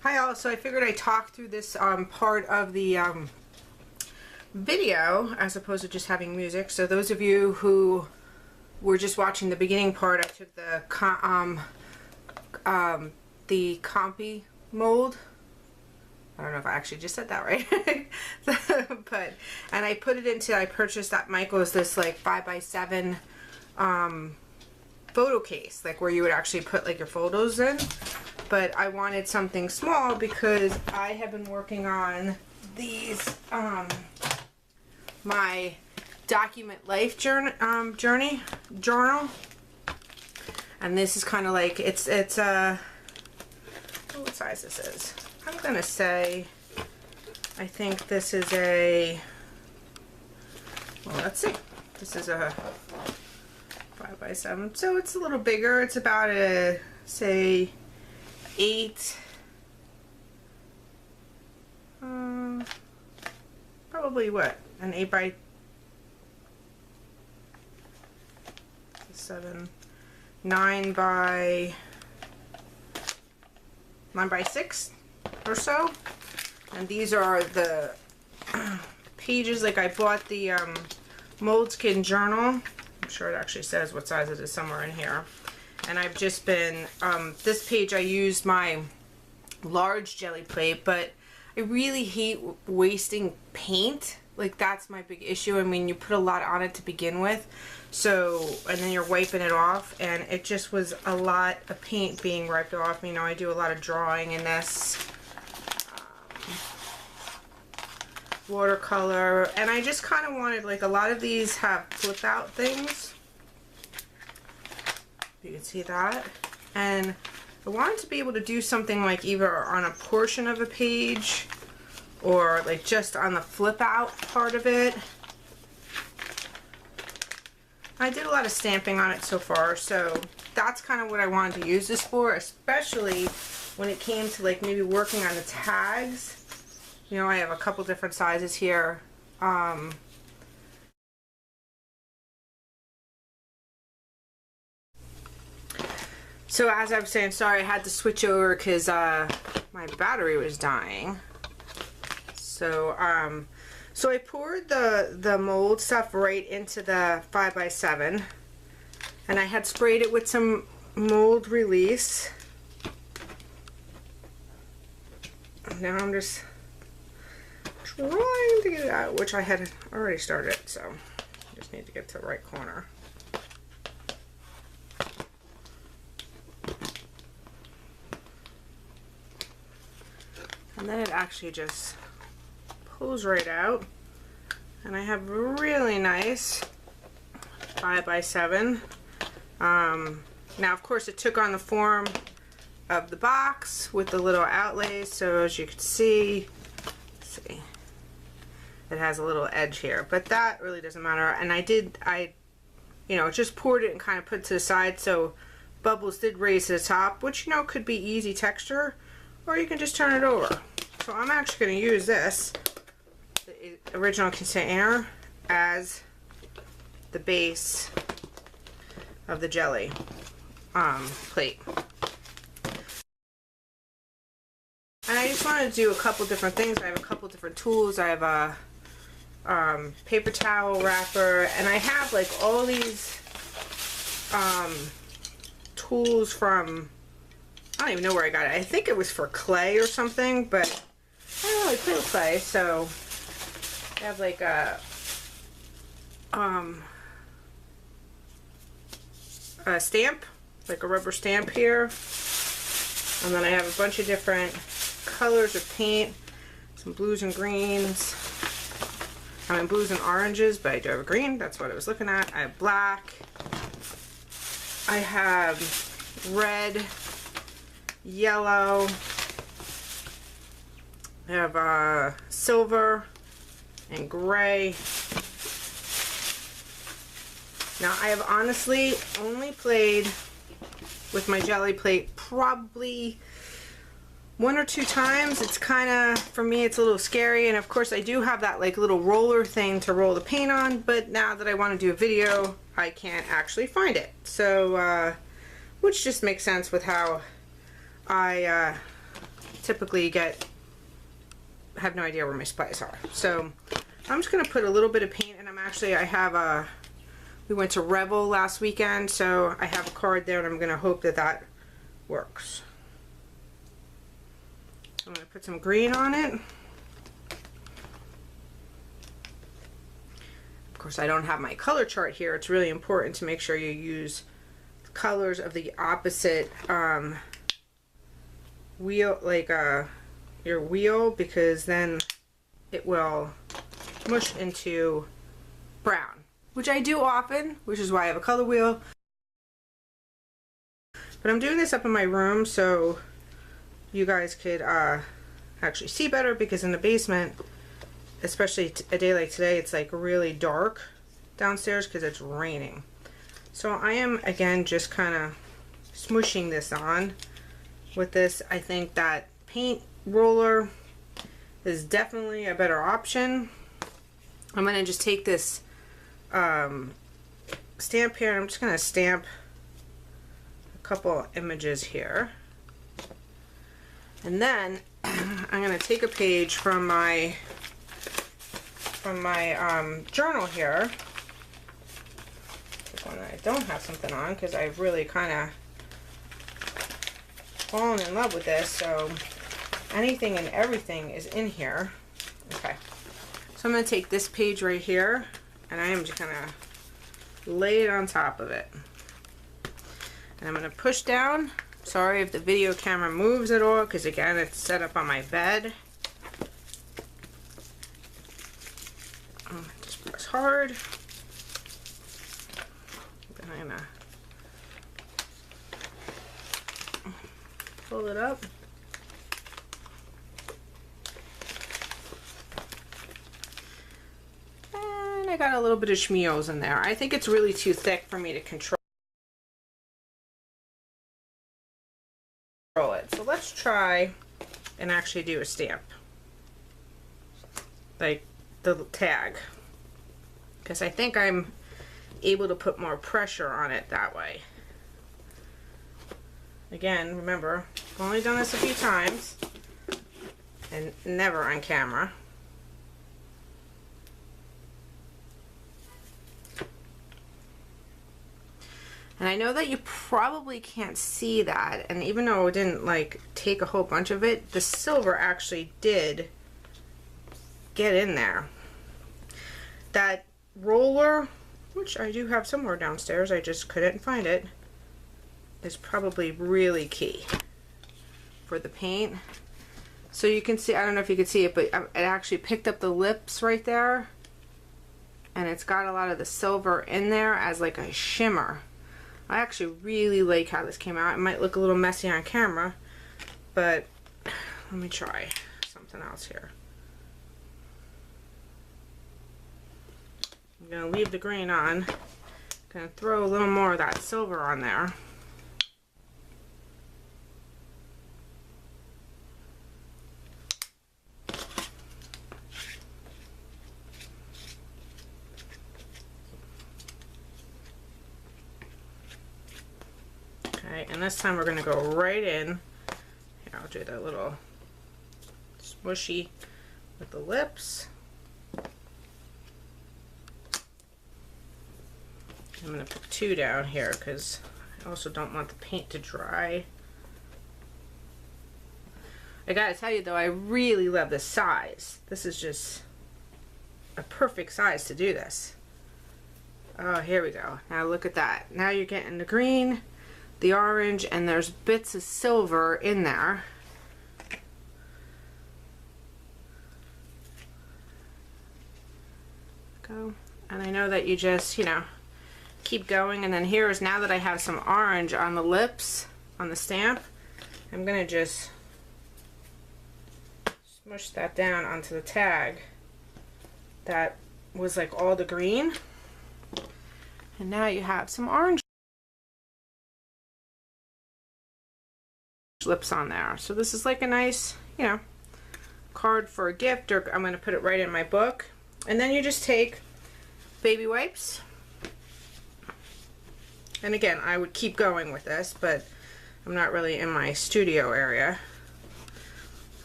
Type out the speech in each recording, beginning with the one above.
Hi all, so I figured I'd talk through this part of the video as opposed to just having music. So those of you who were just watching the beginning part, I took the Composimold. I don't know if I actually just said that right. And I put it into, I purchased at Michael's this like 5x7 photo case, like where you would actually put like your photos in. But I wanted something small because I have been working on these, my document life journal, and this is kind of like, it's what size this is. I'm gonna say, I think this is a, well, let's see, this is a 5x7, so it's a little bigger. It's about a, say, 8, probably what, an 8x7, 9x6 or so. And these are the pages. Like I bought the Moleskin journal. I'm sure it actually says what size it is somewhere in here. And I've just been, this page I used my large Gelli Plate, but I really hate wasting paint. Like that's my big issue. I mean, you put a lot on it to begin with, so, and then you're wiping it off, and it just was a lot of paint being wiped off. You know, I do a lot of drawing in this, watercolor, and I just kind of wanted, like, a lot of these have flip out things. You can see that, and I wanted to be able to do something like either on a portion of a page or like just on the flip out part of it. I did a lot of stamping on it so far, so that's kind of what I wanted to use this for, especially when it came to like maybe working on the tags. You know, I have a couple different sizes here. So as I was saying, sorry, I had to switch over because my battery was dying. So so I poured the mold stuff right into the 5x7, and I had sprayed it with some mold release. Now I'm just trying to get it out, which I had already started, so I just need to get to the right corner. And then it actually just pulls right out, and I have really nice 5x7. Now of course it took on the form of the box with the little outlays, so as you can see, it has a little edge here, but that really doesn't matter. And I you know, just poured it and kind of put it to the side, so bubbles did raise to the top, which, you know, could be easy texture, or you can just turn it over. So I'm actually going to use this, the original container, as the base of the Gelli plate. And I just wanted to do a couple different things. I have a couple different tools. I have a paper towel wrapper, and I have like all these tools from, I don't even know where I got it. I think it was for clay or something, but I don't really play with clay, so I have like a stamp, like a rubber stamp here, and then I have a bunch of different colors of paint, some blues and greens. I mean blues and oranges, but I do have a green, that's what I was looking at. I have black, I have red, yellow, I have silver and gray. Now I have honestly only played with my Gelli Plate probably 1 or 2 times. It's kind of, for me, it's a little scary, and of course I do have that like little roller thing to roll the paint on, but now that I want to do a video I can't actually find it, so which just makes sense with how I typically have no idea where my spies are. So I'm just gonna put a little bit of paint, and we went to Revel last weekend, so I have a card there, and I'm gonna hope that works. I'm gonna put some green on it. Of course, I don't have my color chart here. It's really important to make sure you use colors of the opposite wheel, like your wheel, because then it will mush into brown, which I do often, which is why I have a color wheel. But I'm doing this up in my room so you guys could actually see better, because in the basement, especially a day like today, it's like really dark downstairs because it's raining. So I am, again, just kind of smooshing this on with this. I think that paint roller is definitely a better option. I'm going to just take this stamp here, and I'm just going to stamp a couple images here. And then I'm going to take a page from my journal here. This one that I don't have something on, because I've really kind of fallen in love with this. So anything and everything is in here. Okay. So I'm going to take this page right here, and I am just going to lay it on top of it. And I'm going to push down. Sorry if the video camera moves at all, because again, it's set up on my bed. Just press hard. Then I'm going to pull it up. And I got a little bit of schmeals in there. I think it's really too thick for me to control it. So let's try and actually do a stamp, like the tag, because I think I'm able to put more pressure on it that way. Again, remember, I've only done this a few times and never on camera. And I know that you probably can't see that, and even though it didn't like take a whole bunch of it, the silver actually did get in there. That roller, which I do have somewhere downstairs, I just couldn't find it, is probably really key for the paint. So you can see, I don't know if you can see it, but it actually picked up the lips right there, and it's got a lot of the silver in there as like a shimmer. I actually really like how this came out. It might look a little messy on camera, but let me try something else here. I'm going to leave the green on. I'm going to throw a little more of that silver on there. Okay, and this time we're going to go right in. Here, I'll do that little smushy with the lips. I'm going to put 2 down here because I also don't want the paint to dry. I gotta tell you though, I really love this size. This is just a perfect size to do this. Oh, here we go. Now look at that. Now you're getting the green, the orange, and there's bits of silver in there. Go. And I know that you just, you know, keep going. And then here is, now that I have some orange on the lips, on the stamp, I'm gonna just smush that down onto the tag that was like all the green. And now you have some orange lips on there. So this is like a nice, you know, card for a gift, or I'm going to put it right in my book. And then you just take baby wipes. And again, I would keep going with this, but I'm not really in my studio area.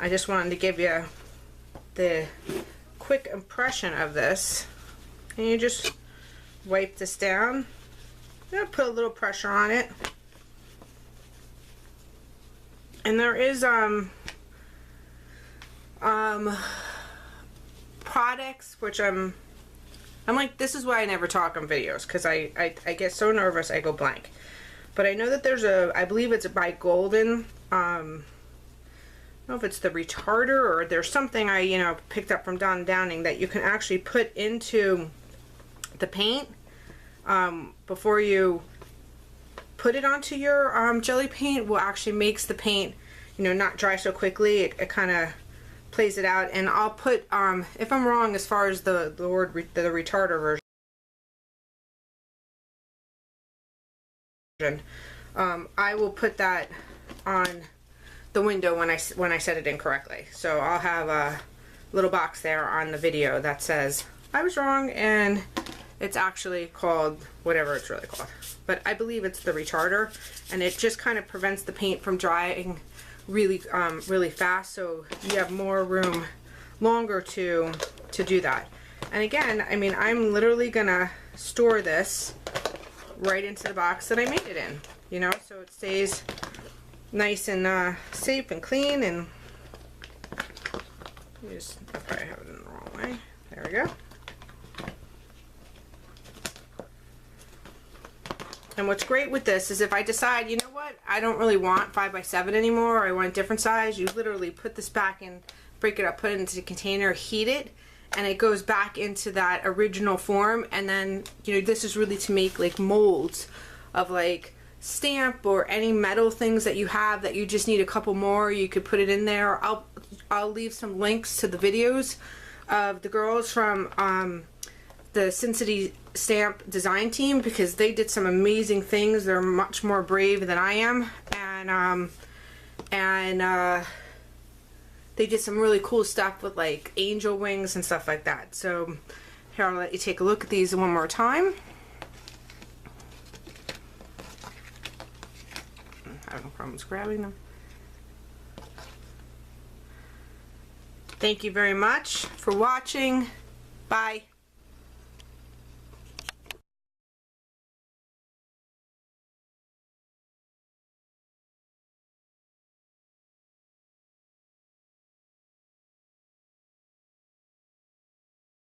I just wanted to give you the quick impression of this. And you just wipe this down. I'm gonna put a little pressure on it. And there is products which I'm like, this is why I never talk on videos, because I get so nervous I go blank. But I know that there's I believe it's by Golden, I don't know if it's the retarder or there's something I picked up from Don Downing that you can actually put into the paint before you put it onto your jelly paint. Will actually makes the paint not dry so quickly. It kind of plays it out. And I'll put if I'm wrong as far as the word the retarder version, I will put that on the window when I set it incorrectly. So I'll have a little box there on the video that says I was wrong and it's actually called whatever it's really called. But I believe it's the retarder, and it just kind of prevents the paint from drying really really fast, so you have more room longer to do that. And again, I mean, I'm literally gonna store this right into the box that I made it in, so it stays nice and safe and clean. And I probably have it in the wrong way. There we go. And what's great with this is if I decide, you know what, I don't really want 5x7 anymore, or I want a different size, you literally put this back in, break it up, put it into the container, heat it, and it goes back into that original form. And then, this is really to make like molds of like stamp or any metal things that you have that you just need a couple more. You could put it in there. I'll leave some links to the videos of the girls from the Sin City Stamp design team, because they did some amazing things. They're much more brave than I am, and they did some really cool stuff with like angel wings and stuff like that. So here, I'll let you take a look at these one more time. I have no problems grabbing them. Thank you very much for watching. Bye.